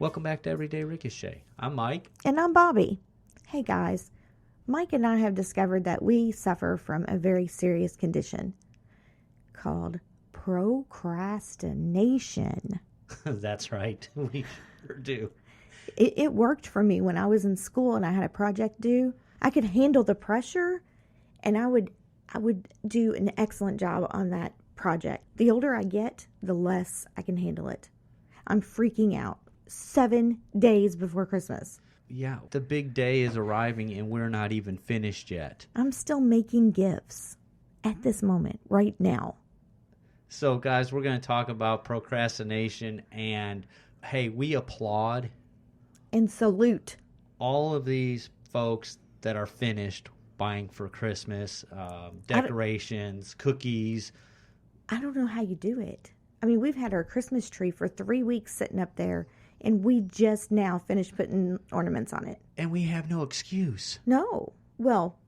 Welcome back to Everyday Ricochet. I'm Mike. And I'm Bobby. Hey guys, Mike and I have discovered that we suffer from a very serious condition called procrastination. That's right. We sure do. It worked for me when I was in school and I had a project due. I could handle the pressure and I would do an excellent job on that project. The older I get, the less I can handle it. I'm freaking out 7 days before Christmas. Yeah, the big day is arriving and we're not even finished yet. I'm still making gifts at this moment, right now. So, guys, we're going to talk about procrastination, and, hey, we applaud And salute. all of these folks that are finished buying for Christmas, decorations, cookies. I don't know how you do it. I mean, we've had our Christmas tree for 3 weeks sitting up there, and we just now finished putting ornaments on it. And we have no excuse. No. Well,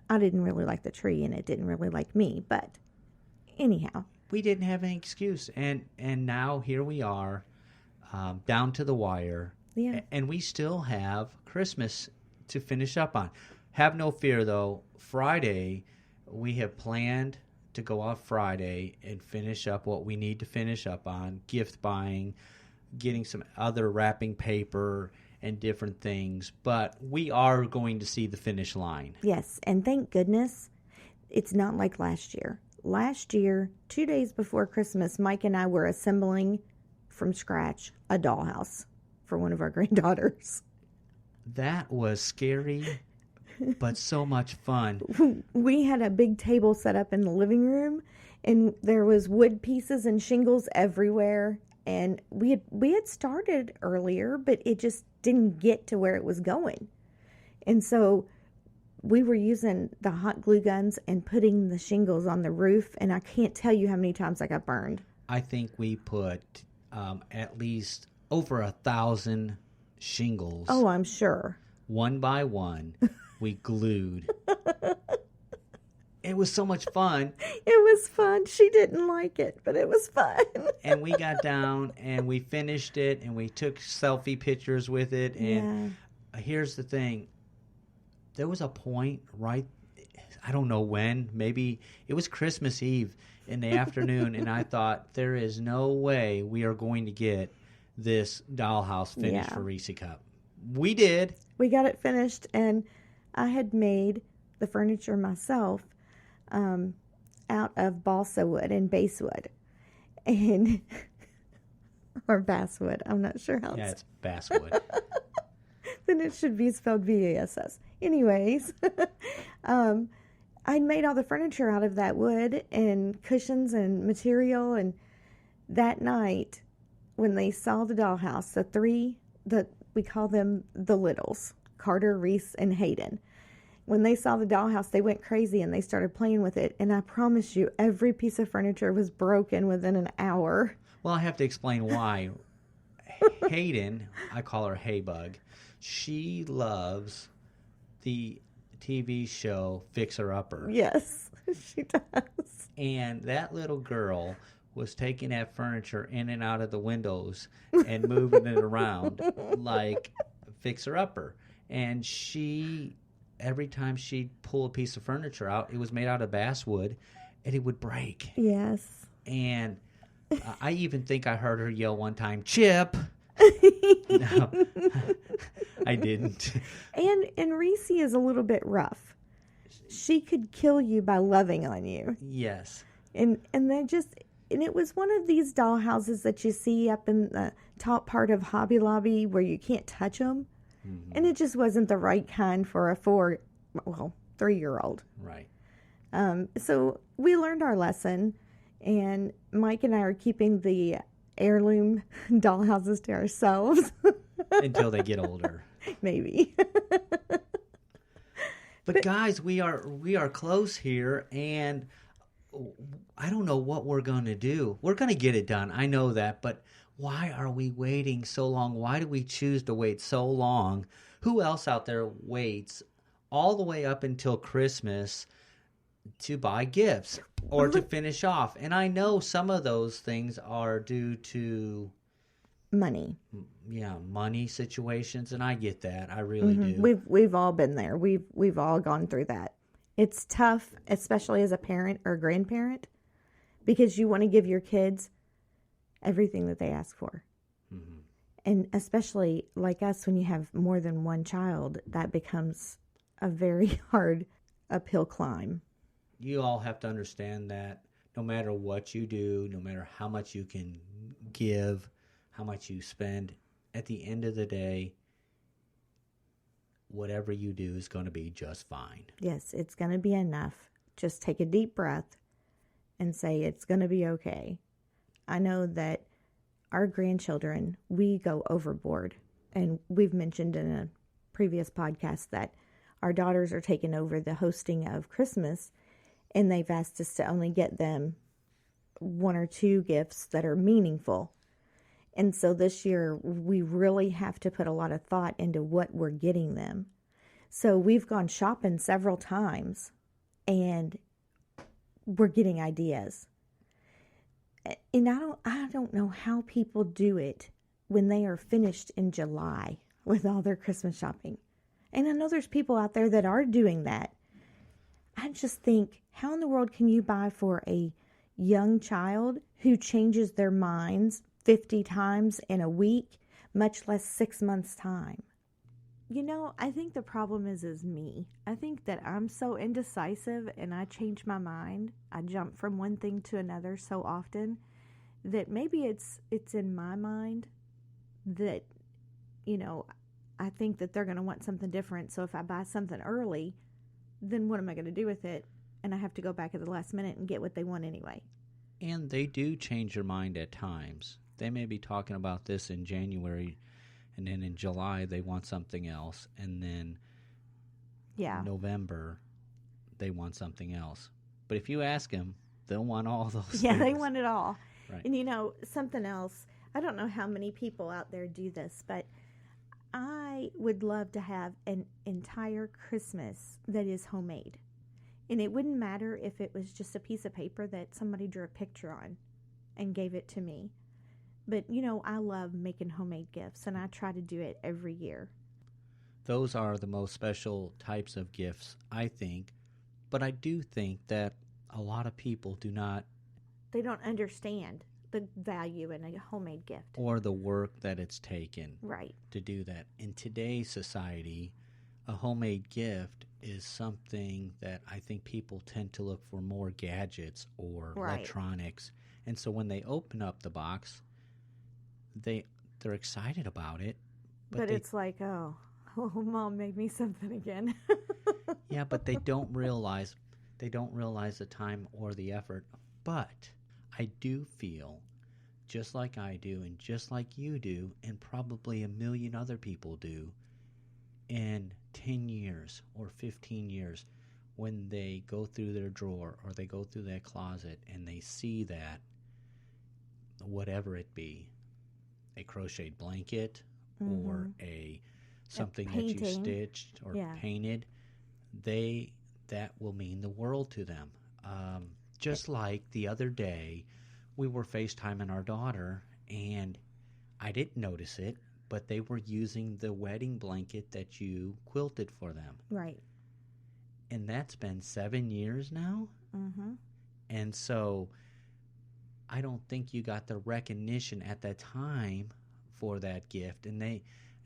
I didn't really like the tree, and it didn't really like me, but anyhow. We didn't have any excuse. And now here we are, down to the wire. Yeah. And we still have Christmas to finish up on. Have no fear, though. Friday, we have planned to go off Friday and finish up what we need to finish up on, gift buying, getting some other wrapping paper and different things. But we are going to see the finish line. Yes, and thank goodness it's not like last year. Last year, 2 days before Christmas, Mike and I were assembling from scratch a dollhouse for one of our granddaughters. That was scary, but so much fun. We had a big table set up in the living room, and there was wood pieces and shingles everywhere. And we had started earlier, but it just didn't get to where it was going. And so we were using the hot glue guns and putting the shingles on the roof, and I can't tell you how many times I got burned. I think we put at least over 1,000 shingles. Oh, I'm sure. One by one, we glued. It was so much fun. It was fun. She didn't like it, but it was fun. And we got down and we finished it and we took selfie pictures with it. And here's the thing. There was a point right, I don't know when, maybe it was Christmas Eve in the afternoon. And I thought, there is no way we are going to get this dollhouse finished for Reese Cup. We did. We got it finished, and I had made the furniture myself out of balsa wood and basswood, and or basswood. I'm not sure how. Yeah, it's basswood. Then it should be spelled V-A-S-S. Anyways, I made all the furniture out of that wood and cushions and material. And that night, when they saw the dollhouse, we call them the littles, Carter, Reese, and Hayden. When they saw the dollhouse, they went crazy and they started playing with it. And I promise you, every piece of furniture was broken within an hour. Well, I have to explain why. Hayden, I call her Haybug, she loves the TV show Fixer Upper. Yes, she does. And that little girl was taking that furniture in and out of the windows and moving it around like Fixer Upper. And every time she'd pull a piece of furniture out, it was made out of basswood, and it would break. Yes. And I even think I heard her yell one time, "Chip!" No, I didn't. And Reese is a little bit rough. She could kill you by loving on you. Yes. And it was one of these doll houses that you see up in the top part of Hobby Lobby where you can't touch them. Mm-hmm. And it just wasn't the right kind for a 3-year-old. Right. So we learned our lesson, and Mike and I are keeping the heirloom doll houses to ourselves. Until they get older. Maybe. But guys, we are close here, and I don't know what we're going to do. We're going to get it done. I know that, but why are we waiting so long? Why do we choose to wait so long? Who else out there waits all the way up until Christmas to buy gifts or to finish off? And I know some of those things are due to money. Yeah, money situations, and I get that. I really do. We've all been there. We've all gone through that. It's tough, especially as a parent or grandparent, because you want to give your kids everything that they ask for. Mm-hmm. And especially like us, when you have more than one child, that becomes a very hard uphill climb. You all have to understand that no matter what you do, no matter how much you can give, how much you spend, at the end of the day, whatever you do is going to be just fine. Yes, it's going to be enough. Just take a deep breath and say it's going to be okay. I know that our grandchildren, we go overboard. And we've mentioned in a previous podcast that our daughters are taking over the hosting of Christmas, and they've asked us to only get them 1 or 2 gifts that are meaningful. And so this year, we really have to put a lot of thought into what we're getting them. So we've gone shopping several times, and we're getting ideas. And I don't know how people do it when they are finished in July with all their Christmas shopping. And I know there's people out there that are doing that. I just think, how in the world can you buy for a young child who changes their minds 50 times in a week, much less 6 months' time? You know, I think the problem is me. I think that I'm so indecisive and I change my mind. I jump from one thing to another so often that maybe it's in my mind that, you know, I think that they're going to want something different. So if I buy something early, then what am I going to do with it? And I have to go back at the last minute and get what they want anyway. And they do change their mind at times. They may be talking about this in January, and then in July they want something else, and then November they want something else. But if you ask them, they'll want all those things. Yeah, they want it all. Right. And you know, something else, I don't know how many people out there do this, but I would love to have an entire Christmas that is homemade. And it wouldn't matter if it was just a piece of paper that somebody drew a picture on and gave it to me. But, you know, I love making homemade gifts, and I try to do it every year. Those are the most special types of gifts, I think. But I do think that a lot of people do not... They don't understand the value in a homemade gift. Or the work that it's taken right. to do that. In today's society, a homemade gift is something that I think people tend to look for more gadgets or electronics. And so when they open up the box, they're excited about it. But it's like, oh, Mom made me something again. Yeah, but they don't realize the time or the effort. But I do feel, just like I do and just like you do, and probably a million other people do, in 10 years or 15 years, when they go through their drawer or they go through their closet and they see that, whatever it be, a crocheted blanket or something that you stitched or painted, that will mean the world to them. Just like the other day, we were FaceTiming our daughter, and I didn't notice it, but they were using the wedding blanket that you quilted for them. Right. And that's been 7 years now. Mm-hmm. And so I don't think you got the recognition at that time for that gift. And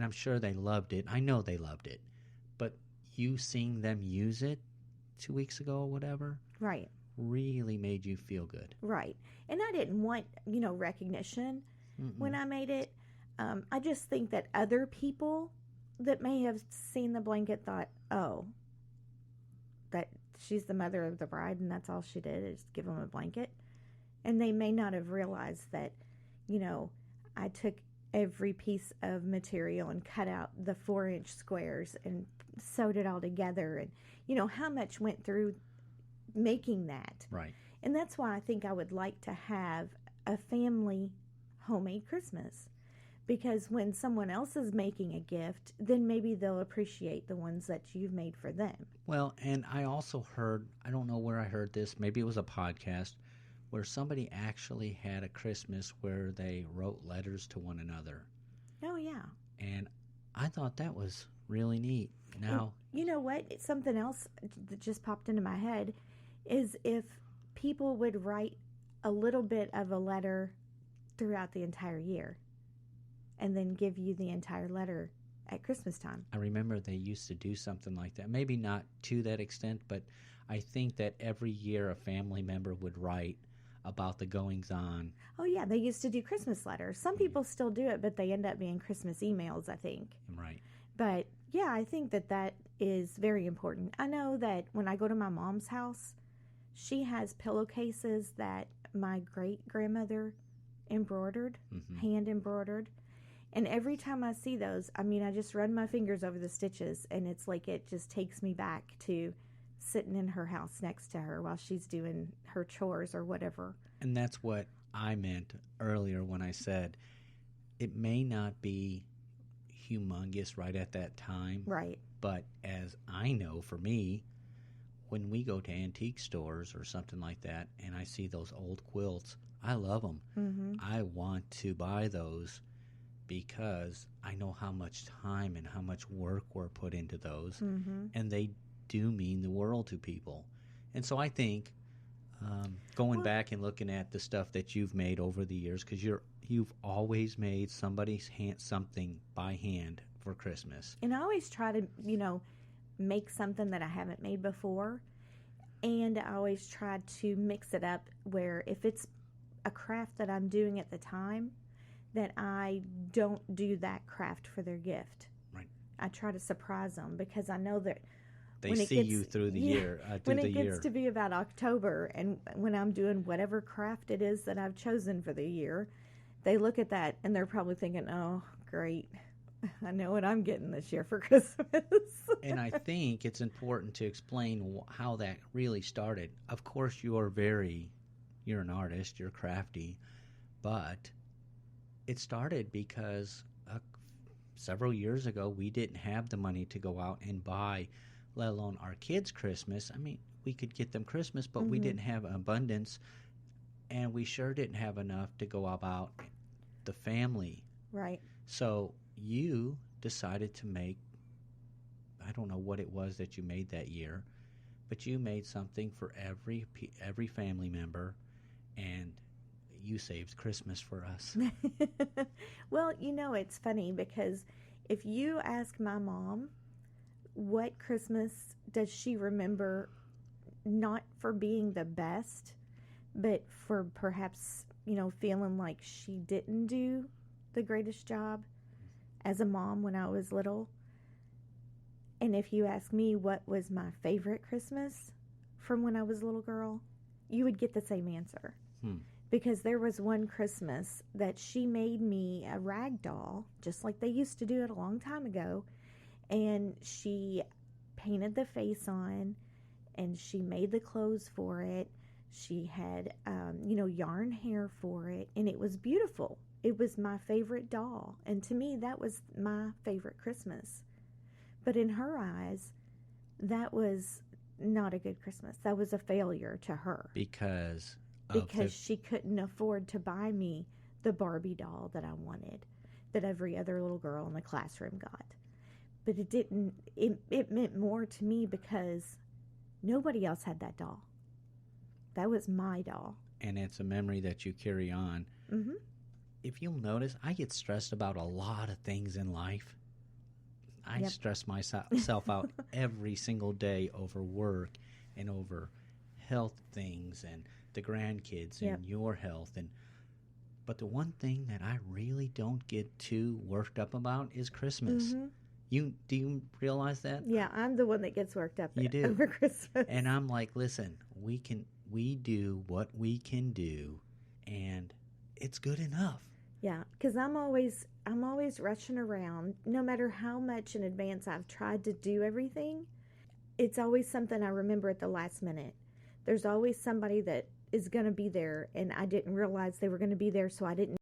I'm sure they loved it. I know they loved it. But you seeing them use it 2 weeks ago or whatever. Right. Really made you feel good. Right. And I didn't want, recognition when I made it. I just think that other people that may have seen the blanket thought, oh, that she's the mother of the bride and that's all she did is give them a blanket. And they may not have realized that, I took every piece of material and cut out the 4-inch squares and sewed it all together. And, how much went through making that. Right. And that's why I think I would like to have a family homemade Christmas. Because when someone else is making a gift, then maybe they'll appreciate the ones that you've made for them. Well, and I also heard, I don't know where I heard this, maybe it was a podcast, where somebody actually had a Christmas where they wrote letters to one another. Oh, yeah. And I thought that was really neat. Now, you know what? Something else that just popped into my head is if people would write a little bit of a letter throughout the entire year and then give you the entire letter at Christmas time. I remember they used to do something like that. Maybe not to that extent, but I think that every year a family member would write about the goings-on. Oh, yeah. They used to do Christmas letters. Some people still do it, but they end up being Christmas emails, I think. Right. But, yeah, I think that is very important. I know that when I go to my mom's house, she has pillowcases that my great-grandmother embroidered, hand-embroidered. And every time I see those, I mean, I just run my fingers over the stitches, and it's like it just takes me back to sitting in her house next to her while she's doing her chores or whatever. And that's what I meant earlier when I said it may not be humongous right at that time. Right. But as I know, for me, when we go to antique stores or something like that and I see those old quilts, I love them. Mm-hmm. I want to buy those because I know how much time and how much work were put into those, and they do mean the world to people. And so I think going back and looking at the stuff that you've made over the years, because you've always made somebody's something by hand for Christmas. And I always try to, make something that I haven't made before, and I always try to mix it up where if it's a craft that I'm doing at the time, that I don't do that craft for their gift. Right. I try to surprise them because I know that they see you through the year. When it gets to be about October and when I'm doing whatever craft it is that I've chosen for the year, they look at that and they're probably thinking, oh, great. I know what I'm getting this year for Christmas. And I think it's important to explain how that really started. Of course, you're an artist, you're crafty, but it started because several years ago we didn't have the money to go out and buy, let alone our kids Christmas. I mean, we could get them Christmas, but we didn't have an abundance, and we sure didn't have enough to go about the family. Right. So you decided to make, I don't know what it was that you made that year, but you made something for every family member, and you saved Christmas for us. Well, it's funny because if you ask my mom what Christmas does she remember, not for being the best, but for perhaps, feeling like she didn't do the greatest job as a mom when I was little. And if you ask me what was my favorite Christmas from when I was a little girl, you would get the same answer. Because there was one Christmas that she made me a rag doll, just like they used to do it a long time ago. And she painted the face on, and she made the clothes for it. She had, yarn hair for it, and it was beautiful. It was my favorite doll. And to me, that was my favorite Christmas. But in her eyes, that was not a good Christmas. That was a failure to her. Because she couldn't afford to buy me the Barbie doll that I wanted, that every other little girl in the classroom got. But it meant more to me because nobody else had that doll. That was my doll. And it's a memory that you carry on. Mm-hmm. If you'll notice, I get stressed about a lot of things in life. I stress myself out every single day over work and over health things and the grandkids and your health. But the one thing that I really don't get too worked up about is Christmas. Mm-hmm. Do you realize that? Yeah, I'm the one that gets worked up over Christmas. And I'm like, listen, we do what we can do, and it's good enough. Yeah, because I'm always rushing around. No matter how much in advance I've tried to do everything, it's always something I remember at the last minute. There's always somebody that is going to be there, and I didn't realize they were going to be there, so I didn't